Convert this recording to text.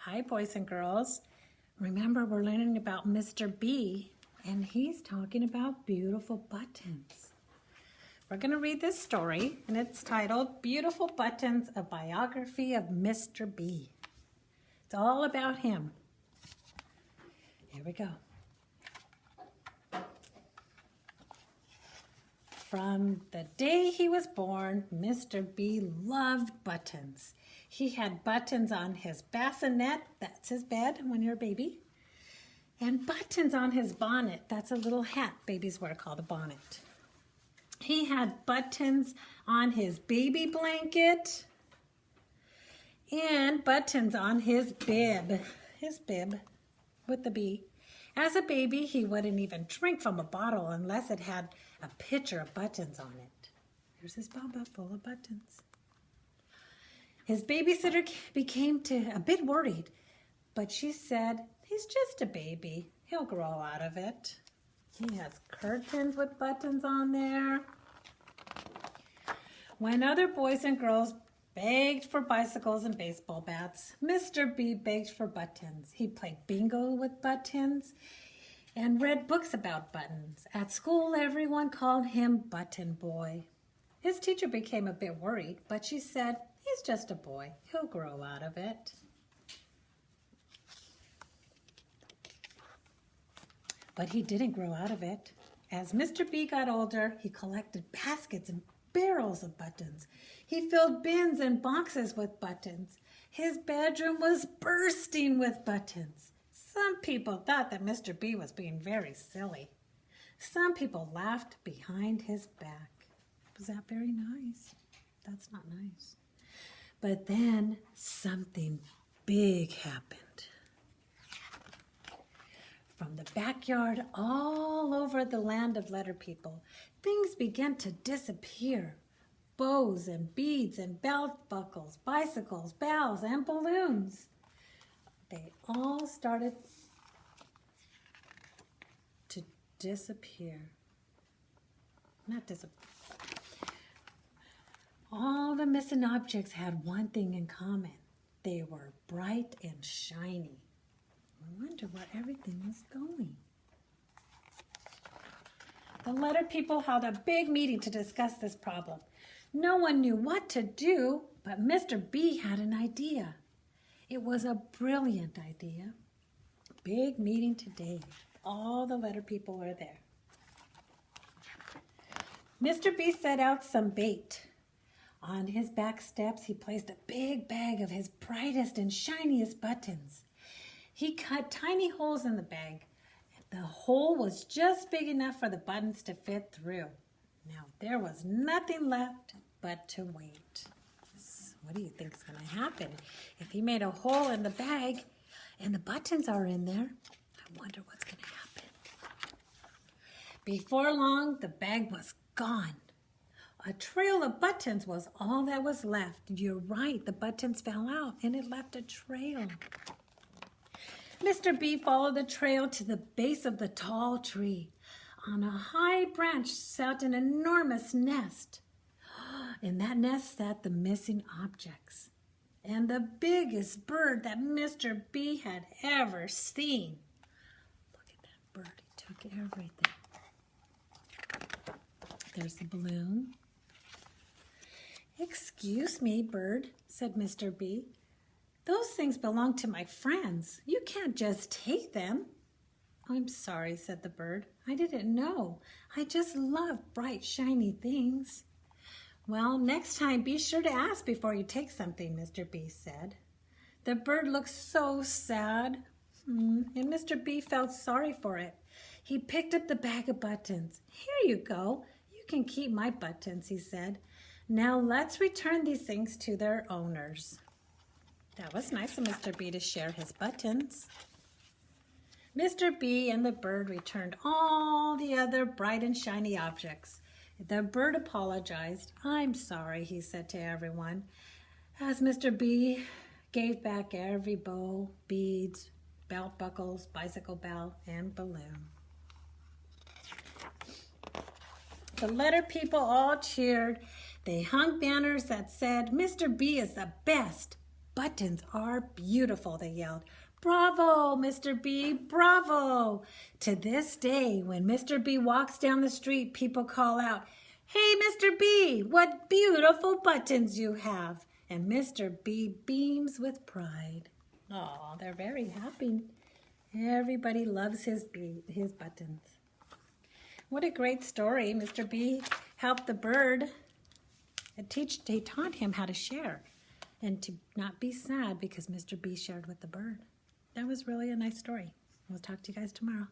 Hi, boys and girls. Remember, we're learning about Mr. B, and he's talking about beautiful buttons. We're going to read this story, and it's titled Beautiful Buttons, a Biography of Mr. B. It's all about him. Here we go. From the day he was born, Mr. B loved buttons. He had buttons on his bassinet, that's his bed when you're a baby, and buttons on his bonnet, that's a little hat babies wear called a bonnet. He had buttons on his baby blanket and buttons on his bib with the B. As a baby, he wouldn't even drink from a bottle unless it had a picture of buttons on it. Here's his baba full of buttons. His babysitter became a bit worried, but she said, he's just a baby. He'll grow out of it. He has curtains with buttons on there. When other boys and girls begged for bicycles and baseball bats, Mr. B begged for buttons. He played bingo with buttons and read books about buttons. At school, everyone called him Button Boy. His teacher became a bit worried, but she said, he's just a boy. He'll grow out of it. But he didn't grow out of it. As Mr. B got older, he collected baskets and barrels of buttons. He filled bins and boxes with buttons. His bedroom was bursting with buttons. Some people thought that Mr. B was being very silly. Some people laughed behind his back. Was that very nice? That's not nice. But then something big happened. From the backyard all over the land of letter people, things began to disappear. Bows and beads and belt buckles, bicycles, bells, and balloons. They all started to disappear. Not disappear. All the missing objects had one thing in common. They were bright and shiny. I wonder where everything was going. The letter people held a big meeting to discuss this problem. No one knew what to do, but Mr. B had an idea. It was a brilliant idea. Big meeting today. All the letter people were there. Mr. B set out some bait. On his back steps, he placed a big bag of his brightest and shiniest buttons. He cut tiny holes in the bag. The hole was just big enough for the buttons to fit through. Now, there was nothing left but to wait. What do you think is going to happen? If he made a hole in the bag and the buttons are in there, I wonder what's going to happen. Before long, the bag was gone. A trail of buttons was all that was left. You're right, the buttons fell out and it left a trail. Mr. B followed the trail to the base of the tall tree. On a high branch sat an enormous nest. In that nest sat the missing objects and the biggest bird that Mr. B had ever seen. Look at that bird, he took everything. There's the balloon. Excuse me, bird, said Mr. B. Those things belong to my friends. You can't just take them. I'm sorry, said the bird. I didn't know. I just love bright, shiny things. Well, next time be sure to ask before you take something, Mr. B said. The bird looked so sad, and Mr. B felt sorry for it. He picked up the bag of buttons. Here you go. You can keep my buttons, he said. Now let's return these things to their owners. That was nice of Mr. B to share his buttons. Mr. B and the bird returned all the other bright and shiny objects. The bird apologized. I'm sorry, he said to everyone, as Mr. B gave back every bow, beads, belt buckles, bicycle bell, and balloon. The letter people all cheered. They hung banners that said, Mr. B is the best. Buttons are beautiful, they yelled. Bravo, Mr. B, bravo! To this day, when Mr. B walks down the street, people call out, Hey, Mr. B, what beautiful buttons you have. And Mr. B beams with pride. Oh, they're very happy. Everybody loves his buttons. What a great story. Mr. B helped the bird. He taught him how to share and to not be sad because Mr. B shared with the bird. That was really a nice story. We'll talk to you guys tomorrow.